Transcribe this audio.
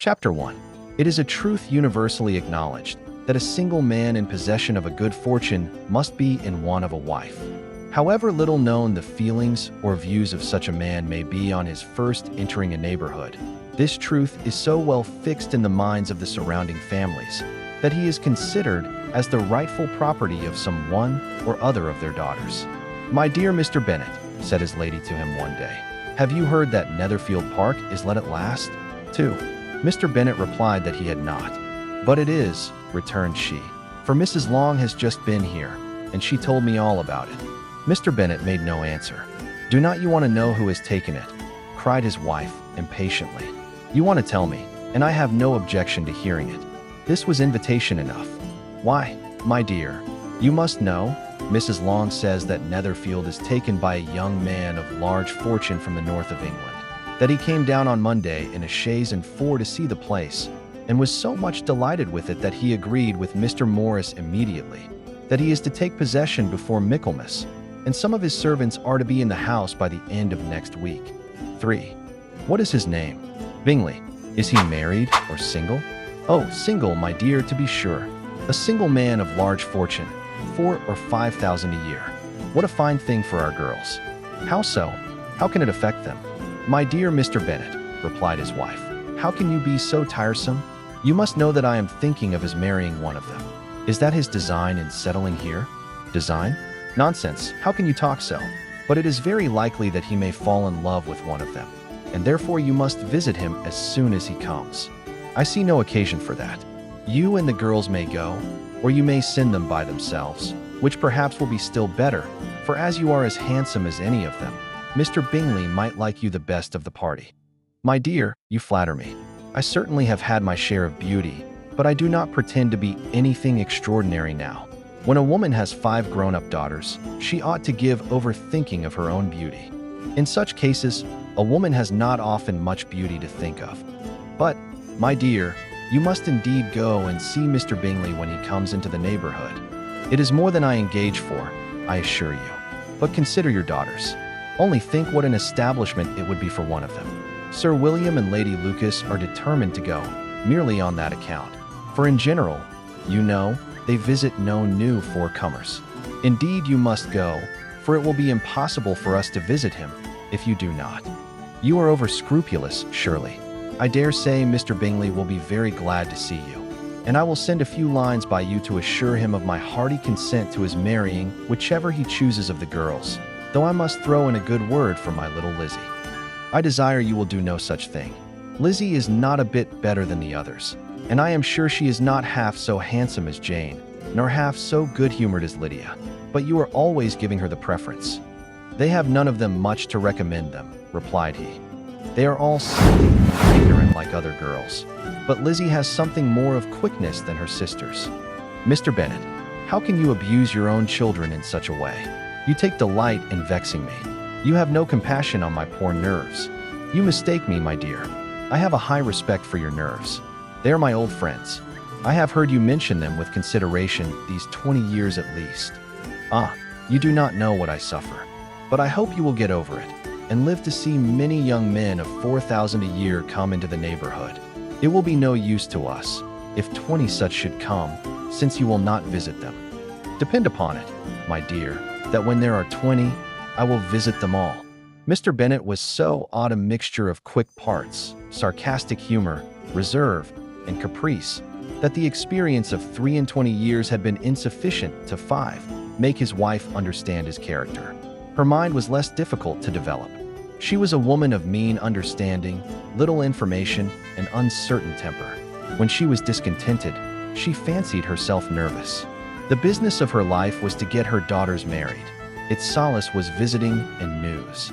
Chapter 1. It is a truth universally acknowledged that a single man in possession of a good fortune must be in want of a wife. However little known the feelings or views of such a man may be on his first entering a neighborhood, this truth is so well fixed in the minds of the surrounding families that he is considered as the rightful property of some one or other of their daughters. "My dear Mr. Bennet," said his lady to him one day, "have you heard that Netherfield Park is let at last?" 2. Mr. Bennet replied that he had not. "But it is," returned she, "for Mrs. Long has just been here, and she told me all about it." Mr. Bennet made no answer. "Do not you want to know who has taken it?" cried his wife impatiently. "You want to tell me, and I have no objection to hearing it." This was invitation enough. "Why, my dear, you must know. Mrs. Long says that Netherfield is taken by a young man of large fortune from the north of England, that he came down on Monday in a chaise and four to see the place, and was so much delighted with it that he agreed with Mr. Morris immediately, that he is to take possession before Michaelmas, and some of his servants are to be in the house by the end of next week. 3. What is his name? Bingley. Is he married or single? Oh, single, my dear, to be sure. A single man of large fortune, 4,000 or 5,000 a year. What a fine thing for our girls. How so? How can it affect them? My dear Mr. Bennet, replied his wife, how can you be so tiresome? You must know that I am thinking of his marrying one of them. Is that his design in settling here? Design? Nonsense, how can you talk so? But it is very likely that he may fall in love with one of them, and therefore you must visit him as soon as he comes. I see no occasion for that. You and the girls may go, or you may send them by themselves, which perhaps will be still better, for as you are as handsome as any of them, Mr. Bingley might like you the best of the party. My dear, you flatter me. I certainly have had my share of beauty, but I do not pretend to be anything extraordinary now. When a woman has 5 grown-up daughters, she ought to give over thinking of her own beauty. In such cases, a woman has not often much beauty to think of. But, my dear, you must indeed go and see Mr. Bingley when he comes into the neighborhood. It is more than I engage for, I assure you. But consider your daughters. Only think what an establishment it would be for one of them. Sir William and Lady Lucas are determined to go, merely on that account. For in general, you know, they visit no new forecomers. Indeed, you must go, for it will be impossible for us to visit him if you do not. You are over-scrupulous, surely. I dare say Mr. Bingley will be very glad to see you, and I will send a few lines by you to assure him of my hearty consent to his marrying whichever he chooses of the girls, though I must throw in a good word for my little Lizzie. I desire you will do no such thing. Lizzie is not a bit better than the others, and I am sure she is not half so handsome as Jane, nor half so good-humored as Lydia, but you are always giving her the preference. They have none of them much to recommend them, replied he. They are all silly and ignorant like other girls, but Lizzie has something more of quickness than her sisters. Mr. Bennet, how can you abuse your own children in such a way? You take delight in vexing me. You have no compassion on my poor nerves. You mistake me, my dear. I have a high respect for your nerves. They are my old friends. I have heard you mention them with consideration these 20 years at least. Ah, you do not know what I suffer. But I hope you will get over it, and live to see many young men of 4,000 a year come into the neighborhood. It will be no use to us, if 20 such should come, since you will not visit them. Depend upon it, my dear, that when there are 20, I will visit them all. Mr. Bennet was so odd a mixture of quick parts, sarcastic humor, reserve, and caprice, that the experience of 23 years had been insufficient to make his wife understand his character. Her mind was less difficult to develop. She was a woman of mean understanding, little information, and uncertain temper. When she was discontented, she fancied herself nervous. The business of her life was to get her daughters married. Its solace was visiting and news.